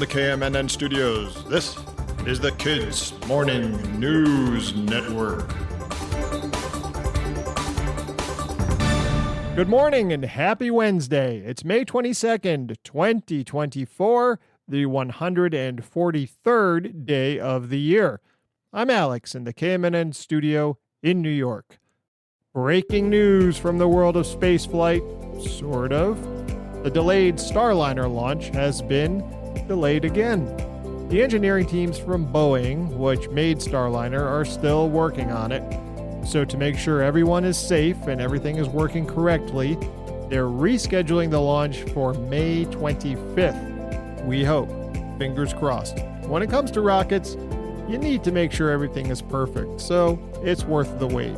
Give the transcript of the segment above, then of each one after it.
the KMNN studios, this is the Kids Morning News Network. Good morning and happy Wednesday. It's May 22nd, 2024, the 143rd day of the year. I'm Alex in the KMNN studio in New York. Breaking news from the world of spaceflight, sort of. The delayed Starliner launch has been delayed again. The engineering teams from Boeing, which made Starliner, are still working on it. So to make sure everyone is safe and everything is working correctly, they're rescheduling the launch for May 25th. We hope. Fingers crossed. When it comes to rockets, you need to make sure everything is perfect, so it's worth the wait.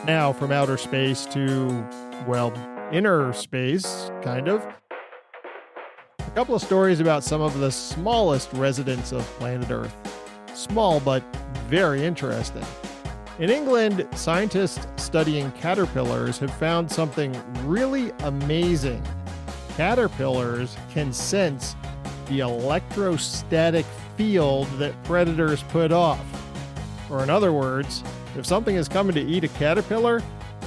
Now, from outer space to, well, inner space, kind of. A couple of stories about some of the smallest residents of planet Earth. Small, but very interesting. In England, scientists studying caterpillars have found something really amazing. Caterpillars can sense the electrostatic field that predators put off. Or in other words, if something is coming to eat a caterpillar,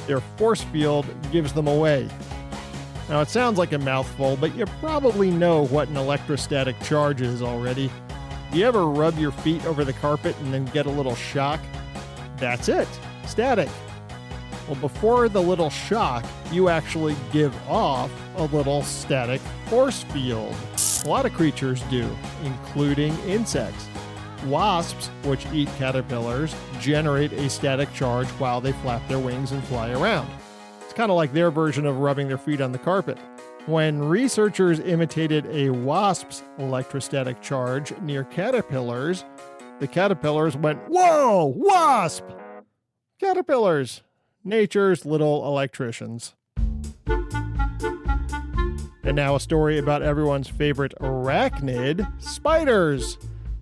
their force field gives them away. Now, it sounds like a mouthful, but you probably know what an electrostatic charge is already. You ever rub your feet over the carpet and then get a little shock? That's it, static. Well, before the little shock, you actually give off a little static force field. A lot of creatures do, including insects. Wasps, which eat caterpillars, generate a static charge while they flap their wings and fly around. It's kind of like their version of rubbing their feet on the carpet. When researchers imitated a wasp's electrostatic charge near caterpillars, the caterpillars went, "Whoa, wasp!" Caterpillars, nature's little electricians. And now a story about everyone's favorite arachnid, spiders.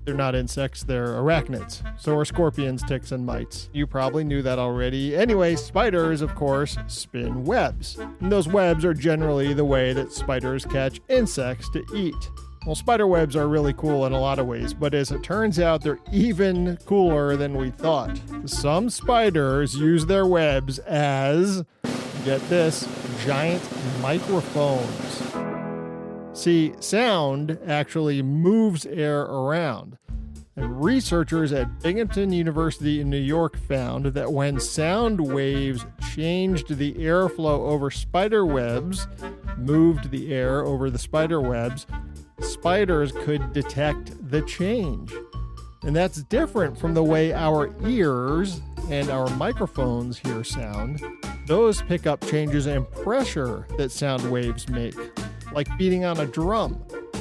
They're not insects, they're arachnids. So are scorpions, ticks, and mites. You probably knew that already. Anyway, spiders, of course, spin webs. And those webs are generally the way that spiders catch insects to eat. Well, spider webs are really cool in a lot of ways, but as it turns out, they're even cooler than we thought. Some spiders use their webs as, get this, giant microphones. See, sound actually moves air around. And researchers at Binghamton University in New York found that when sound waves changed the airflow over spider webs, moved the air over the spider webs, spiders could detect the change. And that's different from the way our ears and our microphones hear sound. Those pick up changes in pressure that sound waves make, like beating on a drum,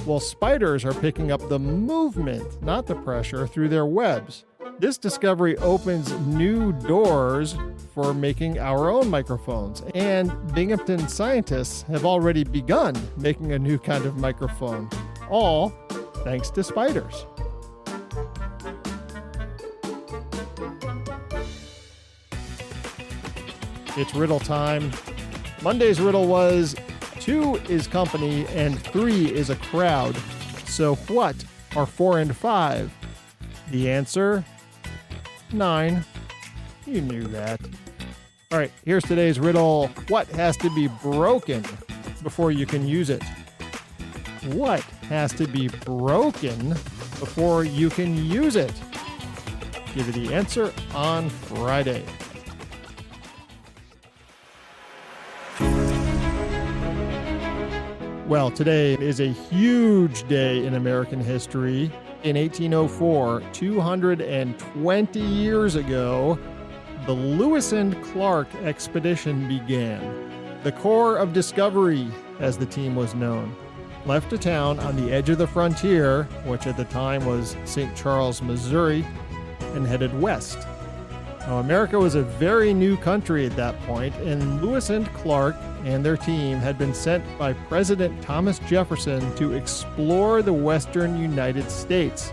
while spiders are picking up the movement, not the pressure, through their webs. This discovery opens new doors for making our own microphones, and Binghamton scientists have already begun making a new kind of microphone, all thanks to spiders. It's riddle time. Monday's riddle was 2 is company and 3 is a crowd. So what are 4 and 5? The answer? 9. You knew that. All right, here's today's riddle. What has to be broken before you can use it? What has to be broken before you can use it? Give you the answer on Friday. Well, today is a huge day in American history. In 1804, 220 years ago, the Lewis and Clark expedition began. The Corps of Discovery, as the team was known, left a town on the edge of the frontier, which at the time was St. Charles, Missouri, and headed west. Now, America was a very new country at that point, and Lewis and Clark and their team had been sent by President Thomas Jefferson to explore the western United States,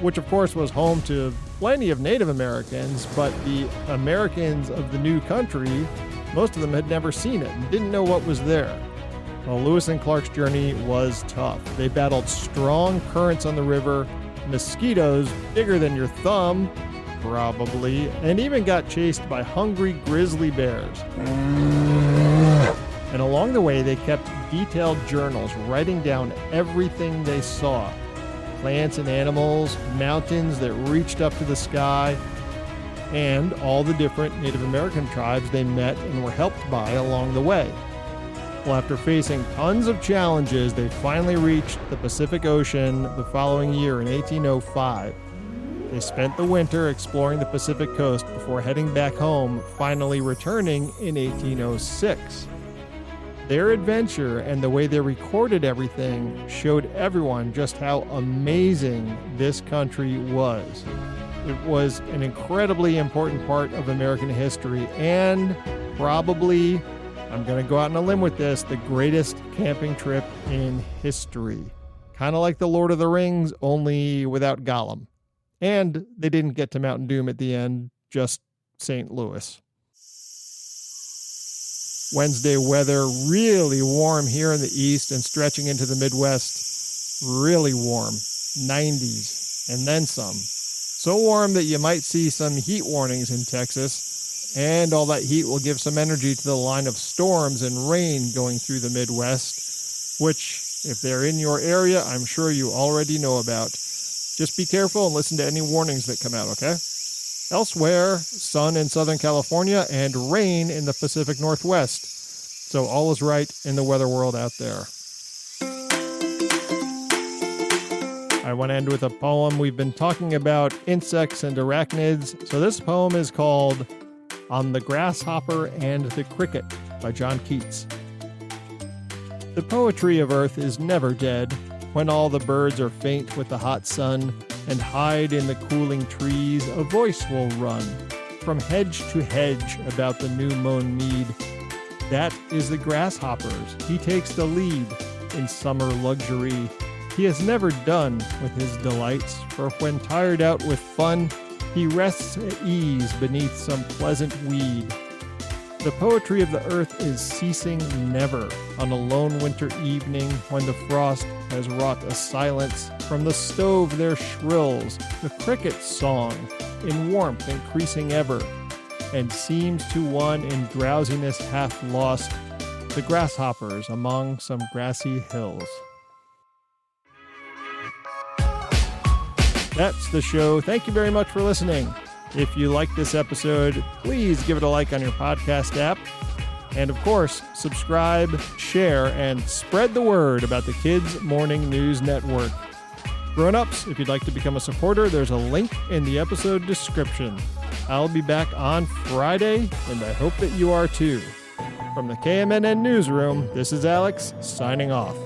which of course was home to plenty of Native Americans, but the Americans of the new country, most of them had never seen it and didn't know what was there. Well, Lewis and Clark's journey was tough. They battled strong currents on the river, mosquitoes bigger than your thumb, probably, and even got chased by hungry grizzly bears. And along the way, they kept detailed journals, writing down everything they saw. Plants and animals, mountains that reached up to the sky, and all the different Native American tribes they met and were helped by along the way. Well, after facing tons of challenges, they finally reached the Pacific Ocean the following year in 1805. They spent the winter exploring the Pacific coast before heading back home, finally returning in 1806. Their adventure and the way they recorded everything showed everyone just how amazing this country was. It was an incredibly important part of American history and probably, I'm going to go out on a limb with this, the greatest camping trip in history. Kind of like the Lord of the Rings, only without Gollum. And they didn't get to Mountain Doom at the end, just St. Louis. Wednesday weather, really warm here in the east and stretching into the Midwest. Really warm, 90s, and then some. So warm that you might see some heat warnings in Texas. And all that heat will give some energy to the line of storms and rain going through the Midwest, which, if they're in your area, I'm sure you already know about. Just be careful and listen to any warnings that come out, okay? Elsewhere, sun in Southern California and rain in the Pacific Northwest. So all is right in the weather world out there. I want to end with a poem. We've been talking about insects and arachnids. So this poem is called On the Grasshopper and the Cricket by John Keats. The poetry of earth is never dead. When all the birds are faint with the hot sun and hide in the cooling trees, a voice will run from hedge to hedge about the new-mown mead. That is the grasshopper's. He takes the lead in summer luxury. He has never done with his delights, for when tired out with fun, he rests at ease beneath some pleasant weed. The poetry of the earth is ceasing never on a lone winter evening when the frost has wrought a silence. From the stove there shrills the cricket's song, in warmth increasing ever, and seems to one in drowsiness half lost, the grasshoppers among some grassy hills. That's the show. Thank you very much for listening. If you like this episode, please give it a like on your podcast app. And of course, subscribe, share, and spread the word about the Kids Morning News Network. Grown-ups, if you'd like to become a supporter, there's a link in the episode description. I'll be back on Friday, and I hope that you are too. From the KMNN Newsroom, this is Alex, signing off.